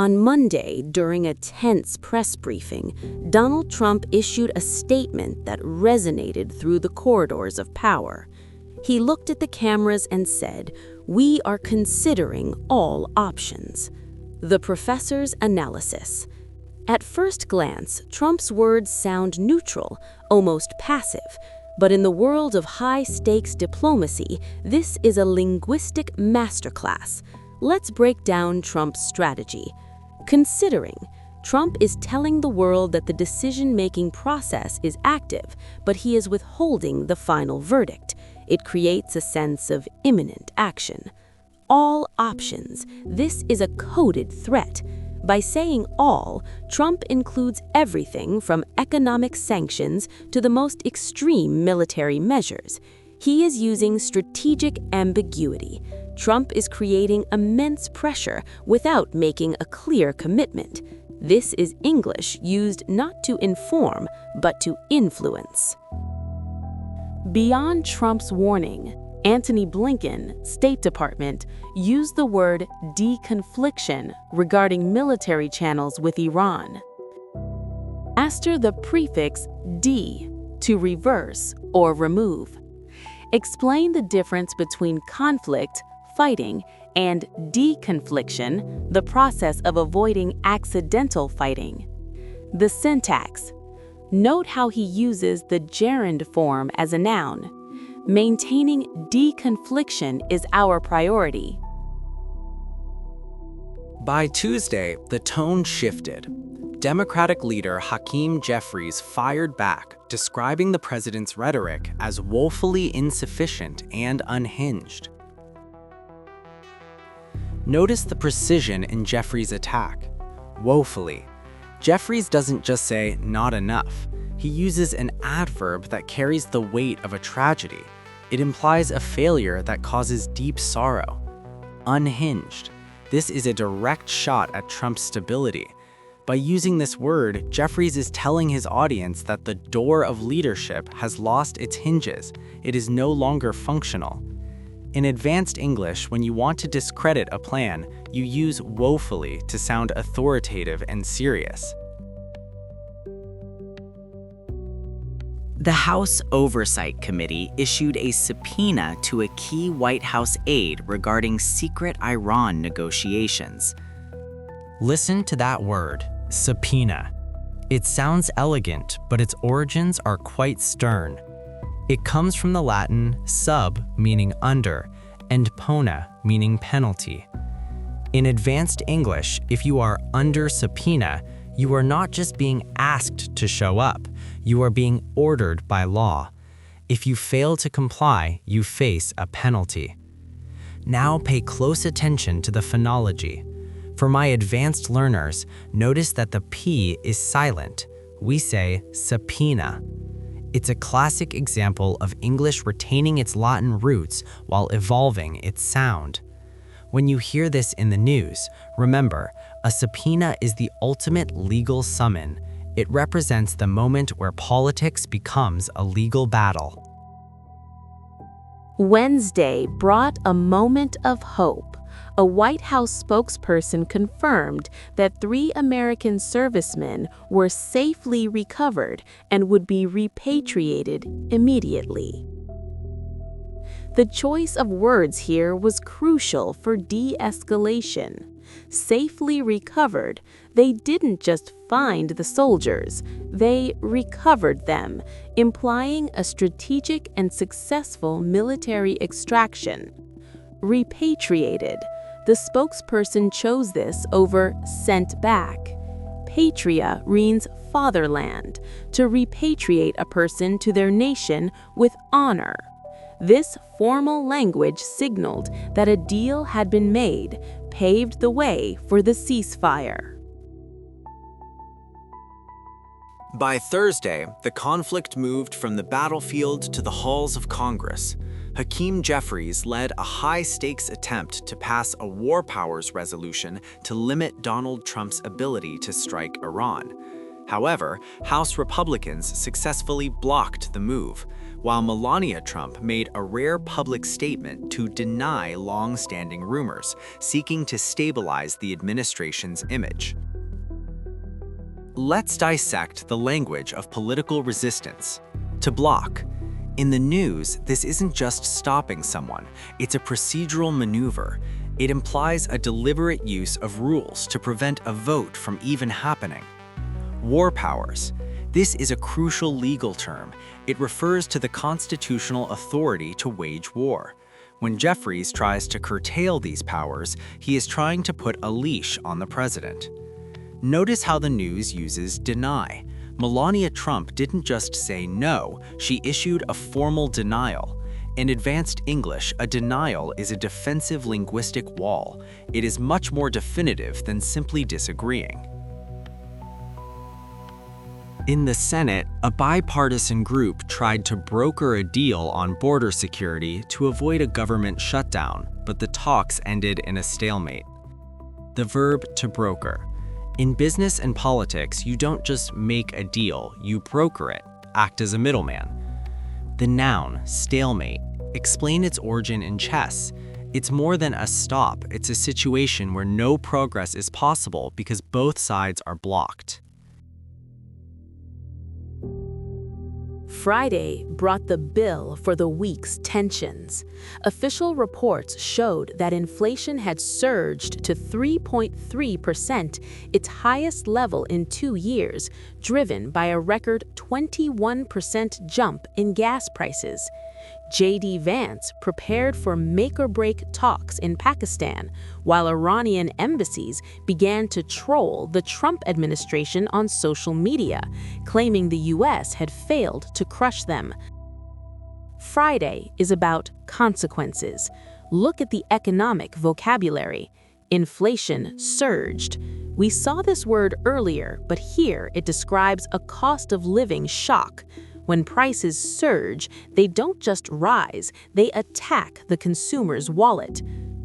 On Monday, during a tense press briefing, Donald Trump issued a statement that resonated through the corridors of power. He looked at the cameras and said, "We are considering all options." The professor's analysis. At first glance, Trump's words sound neutral, almost passive. But in the world of high-stakes diplomacy, this is a linguistic masterclass. Let's break down Trump's strategy. Considering, Trump is telling the world that the decision-making process is active, but he is withholding the final verdict. It creates a sense of imminent action. All options. This is a coded threat. By saying all, Trump includes everything from economic sanctions to the most extreme military measures. He is using strategic ambiguity. Trump is creating immense pressure without making a clear commitment. This is English used not to inform, but to influence. Beyond Trump's warning, Antony Blinken, State Department, used the word deconfliction regarding military channels with Iran. After the prefix de, to reverse or remove. Explain the difference between conflict, fighting, and deconfliction, the process of avoiding accidental fighting. The syntax. Note how he uses the gerund form as a noun. Maintaining deconfliction is our priority. By Tuesday, the tone shifted. Democratic leader Hakeem Jeffries fired back, describing the president's rhetoric as woefully insufficient and unhinged. Notice the precision in Jeffries' attack. Woefully. Jeffries doesn't just say not enough. He uses an adverb that carries the weight of a tragedy. It implies a failure that causes deep sorrow. Unhinged. This is a direct shot at Trump's stability. By using this word, Jeffries is telling his audience that the door of leadership has lost its hinges. It is no longer functional. In advanced English, when you want to discredit a plan, you use woefully to sound authoritative and serious. The House Oversight Committee issued a subpoena to a key White House aide regarding secret Iran negotiations. Listen to that word, subpoena. It sounds elegant, but its origins are quite stern. It comes from the Latin sub, meaning under, and pona, meaning penalty. In advanced English, if you are under subpoena, you are not just being asked to show up, you are being ordered by law. If you fail to comply, you face a penalty. Now pay close attention to the phonology. For my advanced learners, notice that the P is silent. We say subpoena. It's a classic example of English retaining its Latin roots while evolving its sound. When you hear this in the news, remember, a subpoena is the ultimate legal summon. It represents the moment where politics becomes a legal battle. Wednesday brought a moment of hope. A White House spokesperson confirmed that 3 American servicemen were safely recovered and would be repatriated immediately. The choice of words here was crucial for de-escalation. Safely recovered, they didn't just find the soldiers, they recovered them, implying a strategic and successful military extraction. Repatriated. The spokesperson chose this over sent back. Patria means fatherland, to repatriate a person to their nation with honor. This formal language signaled that a deal had been made, paved the way for the ceasefire. By Thursday, the conflict moved from the battlefield to the halls of Congress. Hakeem Jeffries led a high-stakes attempt to pass a war powers resolution to limit Donald Trump's ability to strike Iran. However, House Republicans successfully blocked the move. while Melania Trump made a rare public statement to deny long-standing rumors, seeking to stabilize the administration's image. Let's dissect the language of political resistance. To block. In the news, this isn't just stopping someone, it's a procedural maneuver. It implies a deliberate use of rules to prevent a vote from even happening. War powers. This is a crucial legal term. It refers to the constitutional authority to wage war. When Jeffries tries to curtail these powers, he is trying to put a leash on the president. Notice how the news uses deny. Melania Trump didn't just say no, she issued a formal denial. In advanced English, a denial is a defensive linguistic wall. It is much more definitive than simply disagreeing. In the Senate, a bipartisan group tried to broker a deal on border security to avoid a government shutdown, but the talks ended in a stalemate. The verb to broker. In business and politics, you don't just make a deal, you broker it, act as a middleman. The noun, stalemate, explain its origin in chess. It's more than a stop, it's a situation where no progress is possible because both sides are blocked. Friday brought the bill for the week's tensions. Official reports showed that inflation had surged to 3.3%, its highest level in 2 years, driven by a record 21% jump in gas prices. J.D. Vance prepared for make-or-break talks in Pakistan, while Iranian embassies began to troll the Trump administration on social media, claiming the U.S. had failed to crush them. Friday is about consequences. Look at the economic vocabulary. Inflation surged. We saw this word earlier, but here it describes a cost of living shock. When prices surge, they don't just rise, they attack the consumer's wallet.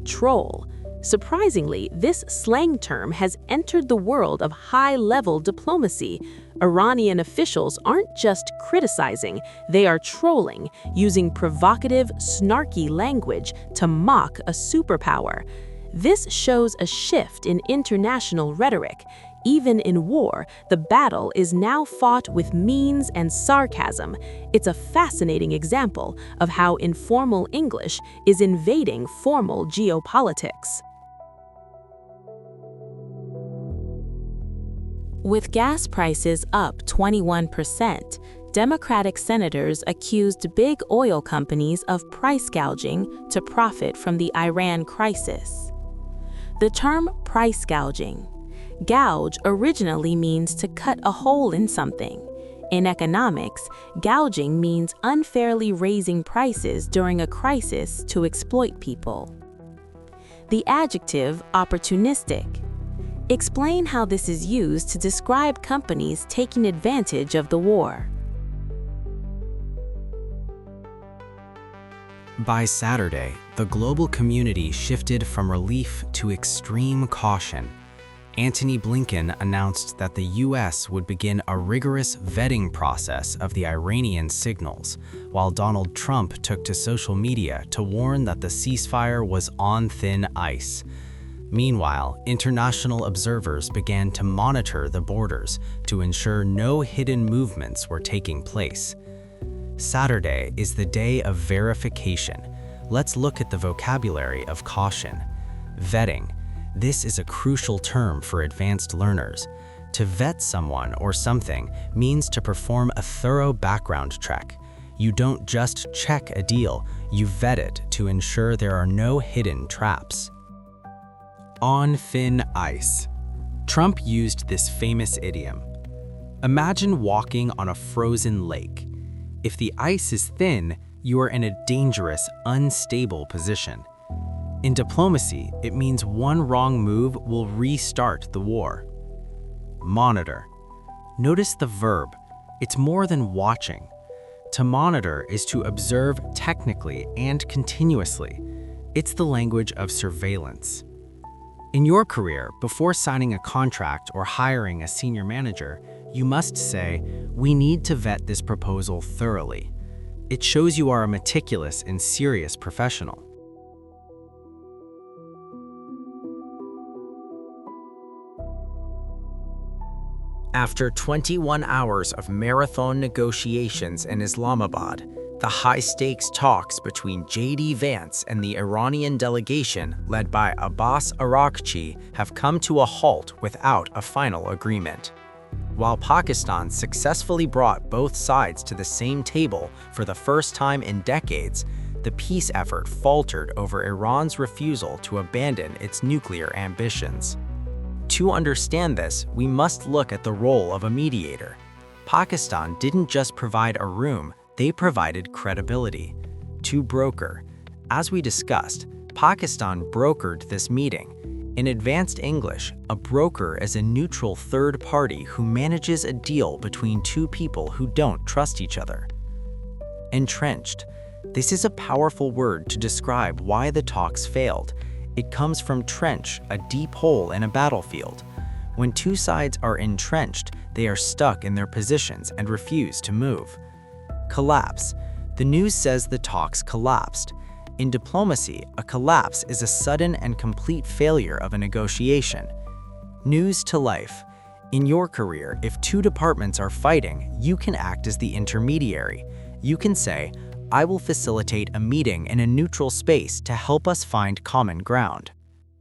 Troll. Surprisingly, this slang term has entered the world of high-level diplomacy. Iranian officials aren't just criticizing, they are trolling, using provocative, snarky language to mock a superpower. This shows a shift in international rhetoric. Even in war, the battle is now fought with means and sarcasm. It's a fascinating example of how informal English is invading formal geopolitics. With gas prices up 21%, Democratic senators accused big oil companies of price gouging to profit from the Iran crisis. The term price gouging. Gouge originally means to cut a hole in something. In economics, gouging means unfairly raising prices during a crisis to exploit people. The adjective opportunistic. Explain how this is used to describe companies taking advantage of the war. By Saturday, the global community shifted from relief to extreme caution. Antony Blinken announced that the U.S. would begin a rigorous vetting process of the Iranian signals, while Donald Trump took to social media to warn that the ceasefire was on thin ice. Meanwhile, international observers began to monitor the borders to ensure no hidden movements were taking place. Saturday is the day of verification. Let's look at the vocabulary of caution. Vetting. This is a crucial term for advanced learners. To vet someone or something means to perform a thorough background check. You don't just check a deal, you vet it to ensure there are no hidden traps. On thin ice. Trump used this famous idiom. Imagine walking on a frozen lake. If the ice is thin, you are in a dangerous, unstable position. In diplomacy, it means one wrong move will restart the war. Monitor. Notice the verb. It's more than watching. To monitor is to observe technically and continuously. It's the language of surveillance. In your career, before signing a contract or hiring a senior manager, you must say, "We need to vet this proposal thoroughly." It shows you are a meticulous and serious professional. After 21 hours of marathon negotiations in Islamabad, the high-stakes talks between J.D. Vance and the Iranian delegation led by Abbas Araghchi have come to a halt without a final agreement. While Pakistan successfully brought both sides to the same table for the first time in decades, the peace effort faltered over Iran's refusal to abandon its nuclear ambitions. To understand this, we must look at the role of a mediator. Pakistan didn't just provide a room, they provided credibility. To broker. As we discussed, Pakistan brokered this meeting. In advanced English, a broker is a neutral third party who manages a deal between two people who don't trust each other. Entrenched. This is a powerful word to describe why the talks failed. It comes from trench, a deep hole in a battlefield. When two sides are entrenched, they are stuck in their positions and refuse to move. Collapse. The news says the talks collapsed. In diplomacy, a collapse is a sudden and complete failure of a negotiation. News to life. In your career, if two departments are fighting, you can act as the intermediary. You can say, I will facilitate a meeting in a neutral space to help us find common ground.